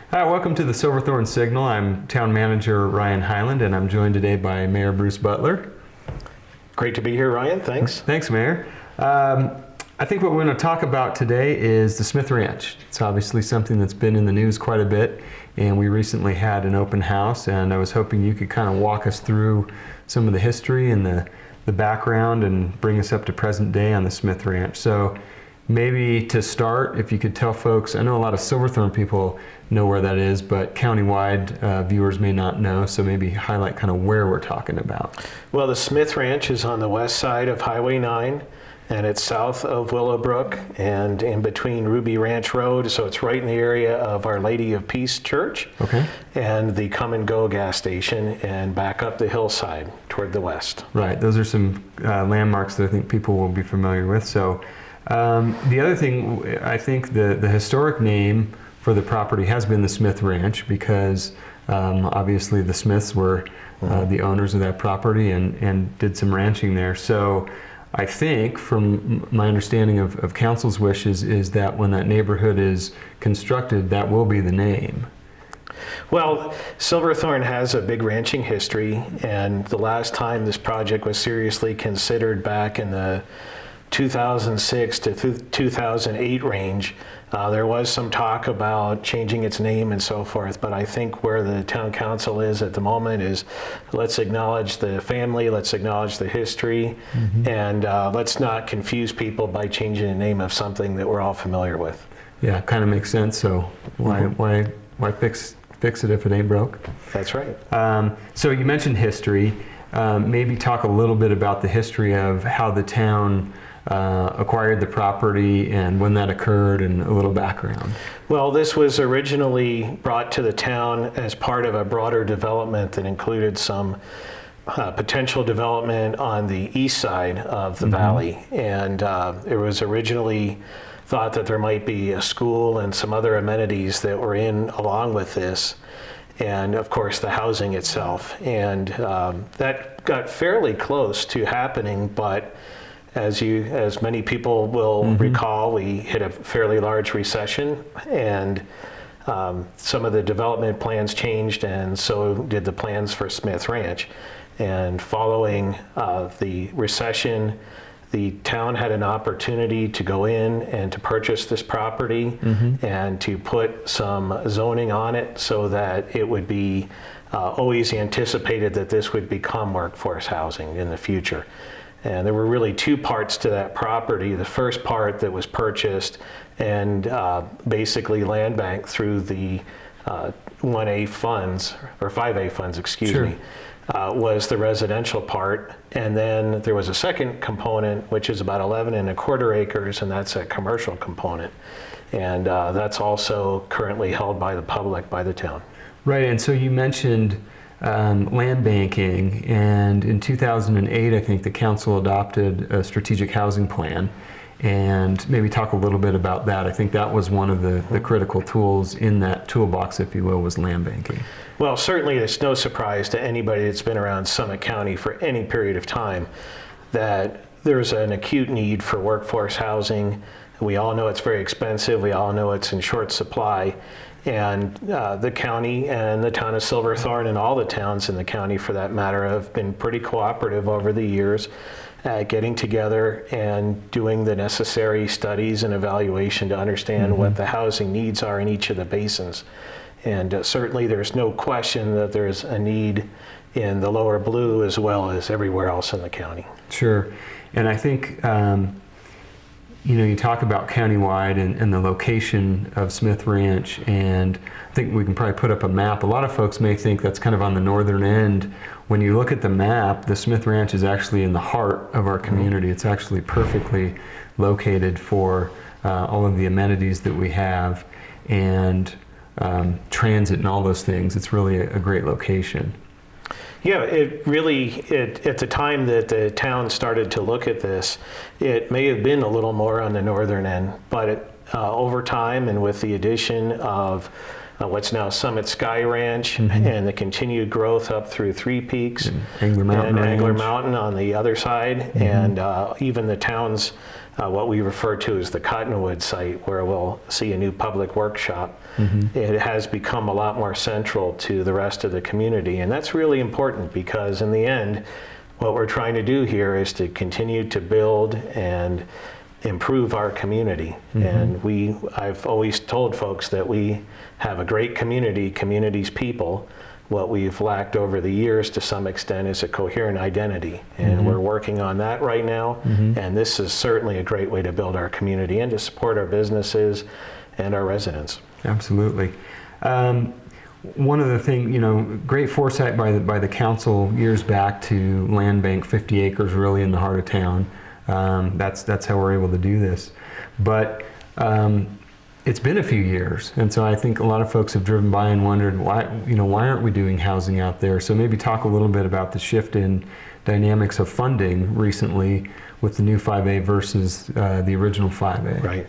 Hi, welcome to the Silverthorne Signal. I'm Town Manager Ryan Hyland, and I'm joined today by Mayor Bruce Butler. Great to be here, Ryan. Thanks. Thanks, Mayor. I think what we're going to talk about today is the Smith Ranch. It's obviously something that's been in the news quite a bit, and we recently had an open house, and I was hoping you could kind of walk us through some of the history and the background and bring us up to present day on the Smith Ranch. So maybe to start, if you could tell folks, I know a lot of Silverthorne people know where that is, but countywide viewers may not know, so maybe highlight kind of where we're talking about. Well, the Smith Ranch is on the west side of Highway 9, and it's south of Willowbrook and in between Ruby Ranch Road, so it's right in the area of Our Lady of Peace Church. Okay. And the Come and Go gas station, and back up the hillside toward the west. Right, those are some landmarks that I think people will be familiar with. So the other thing, I think the historic name for the property has been the Smith Ranch because obviously the Smiths were the owners of that property and did some ranching there. So I think from my understanding of council's wishes is that when that neighborhood is constructed, that will be the name. Well, Silverthorne has a big ranching history, and the last time this project was seriously considered back in the 2006 to 2008 range, there was some talk about changing its name and so forth, but I think where the town council is at the moment is let's acknowledge the family, let's acknowledge the history, and let's not confuse people by changing the name of something that we're all familiar with. Yeah, kind of makes sense. So why fix it if it ain't broke? That's right. So you mentioned history. Maybe talk a little bit about the history of how the town acquired the property and when that occurred and a little background. Well, this was originally brought to the town as part of a broader development that included some potential development on the east side of the valley. And it was originally thought that there might be a school and some other amenities that were in along with this. And of course the housing itself. And that got fairly close to happening, but as many people will recall, we hit a fairly large recession, and some of the development plans changed, and so did the plans for Smith Ranch. And following the recession, the town had an opportunity to go in and to purchase this property and to put some zoning on it so that it would be always anticipated that this would become workforce housing in the future. And there were really two parts to that property. The first part that was purchased and basically land bank through the 1A funds, or 5A funds, excuse me, was the residential part. And then there was a second component, which is about 11.25 acres, and that's a commercial component. And that's also currently held by the public, by the town. Right, and so you mentioned land banking, and in 2008 I think the council adopted a strategic housing plan, and maybe talk a little bit about that. I think that was one of the critical tools in that toolbox, if you will, was land banking. Well, certainly it's no surprise to anybody that's been around Summit County for any period of time that there's an acute need for workforce housing. We all know it's very expensive, we all know it's in short supply. And the county and the town of Silverthorne and all the towns in the county for that matter have been pretty cooperative over the years at getting together and doing the necessary studies and evaluation to understand what the housing needs are in each of the basins. And certainly there's no question that there's a need in the lower blue as well as everywhere else in the county. Sure, and I think you talk about countywide and the location of Smith Ranch, and I think we can probably put up a map. A lot of folks may think that's kind of on the northern end. When you look at the map, the Smith Ranch is actually in the heart of our community. It's actually perfectly located for all of the amenities that we have and transit and all those things. It's really a great location. Yeah, it really, at the time that the town started to look at this, it may have been a little more on the northern end, but over time and with the addition of what's now Summit Sky Ranch, and the continued growth up through Three Peaks Angler Mountain and Angler Range. Mountain on the other side, and even the town's what we refer to as the Cottonwood site, where we'll see a new public workshop. It has become a lot more central to the rest of the community, and that's really important because in the end, what we're trying to do here is to continue to build and improve our community. And I've always told folks that we have a great community, community's people. What we've lacked over the years to some extent is a coherent identity, and we're working on that right now. And this is certainly a great way to build our community and to support our businesses and our residents. Absolutely. One of the things, great foresight by the council years back to land bank 50 acres really in the heart of town. That's how we're able to do this. But it's been a few years, and so I think a lot of folks have driven by and wondered why aren't we doing housing out there? So maybe talk a little bit about the shift in dynamics of funding recently with the new 5A versus the original 5A. Right.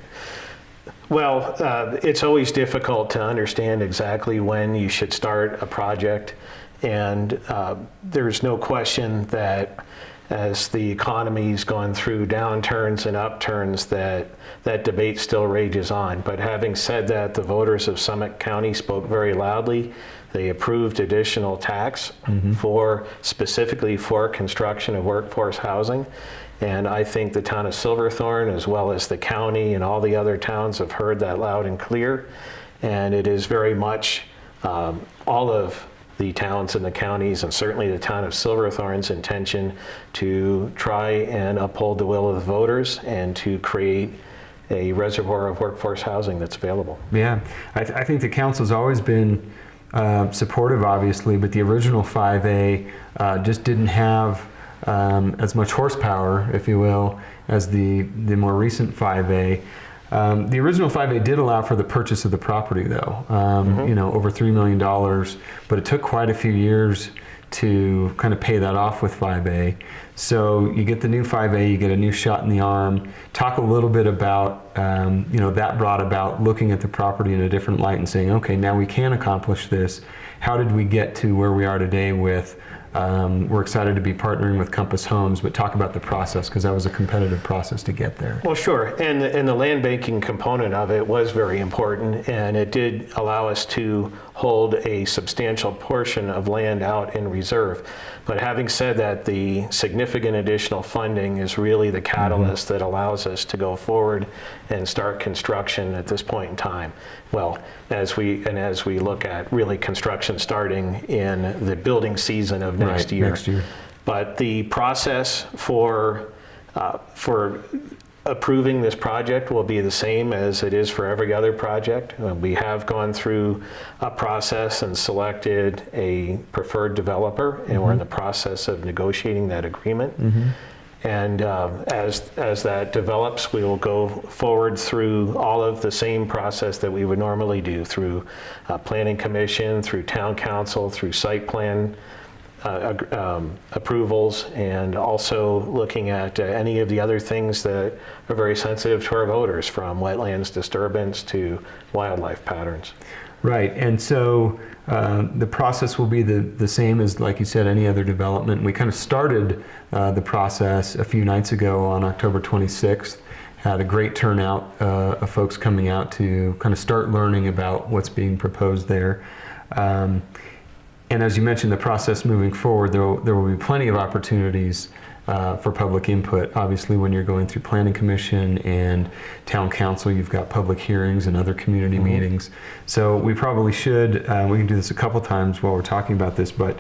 Well, it's always difficult to understand exactly when you should start a project, and there's no question that as the economy's gone through downturns and upturns, that debate still rages on. But having said that, the voters of Summit County spoke very loudly. They approved additional tax specifically for construction of workforce housing. And I think the town of Silverthorne, as well as the county and all the other towns, have heard that loud and clear. And it is very much all of the towns and the counties, and certainly the town of Silverthorne's intention to try and uphold the will of the voters and to create a reservoir of workforce housing that's available. Yeah, I think the council's always been supportive, obviously, but the original 5A just didn't have as much horsepower, if you will, as the more recent 5A. The original 5A did allow for the purchase of the property, though, over $3 million, but it took quite a few years to kind of pay that off with 5A. So you get the new 5A, you get a new shot in the arm. Talk a little bit about, that brought about looking at the property in a different light and saying, okay, now we can accomplish this. How did we get to where we are today with we're excited to be partnering with Compass Homes, but talk about the process, because that was a competitive process to get there. Well, sure, and the land banking component of it was very important, and it did allow us to hold a substantial portion of land out in reserve. But having said that, the significant additional funding is really the catalyst that allows us to go forward and start construction at this point in time. Well, as we look at really construction starting in the building season of next year. But the process for approving this project will be the same as it is for every other project. We have gone through a process and selected a preferred developer, and we're in the process of negotiating that agreement. And as that develops, we will go forward through all of the same process that we would normally do, through planning commission, through town council, through site plan approvals, and also looking at any of the other things that are very sensitive to our voters, from wetlands disturbance to wildlife patterns. Right, and so the process will be the same as, like you said, any other development. We kind of started the process a few nights ago on October 26th. Had a great turnout of folks coming out to kind of start learning about what's being proposed there. And as you mentioned, the process moving forward, there will be plenty of opportunities for public input. Obviously, when you're going through planning commission and town council, you've got public hearings and other community meetings. So we probably should, we can do this a couple times while we're talking about this, but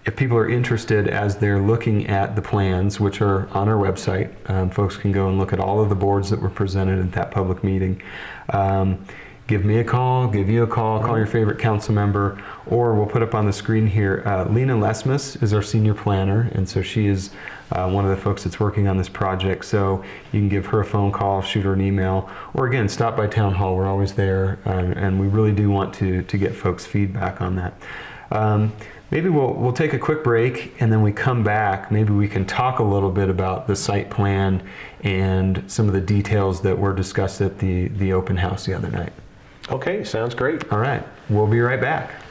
if people are interested as they're looking at the plans, which are on our website, folks can go and look at all of the boards that were presented at that public meeting. Give me a call, give you a call, call your favorite council member, or we'll put up on the screen here, Lena Lesmus is our senior planner, and so she is one of the folks that's working on this project. So you can give her a phone call, shoot her an email, or again, stop by town hall. We're always there, and we really do want to get folks' feedback on that. Maybe we'll take a quick break, and then we come back. Maybe we can talk a little bit about the site plan and some of the details that were discussed at the open house the other night. Okay, sounds great. All right, we'll be right back.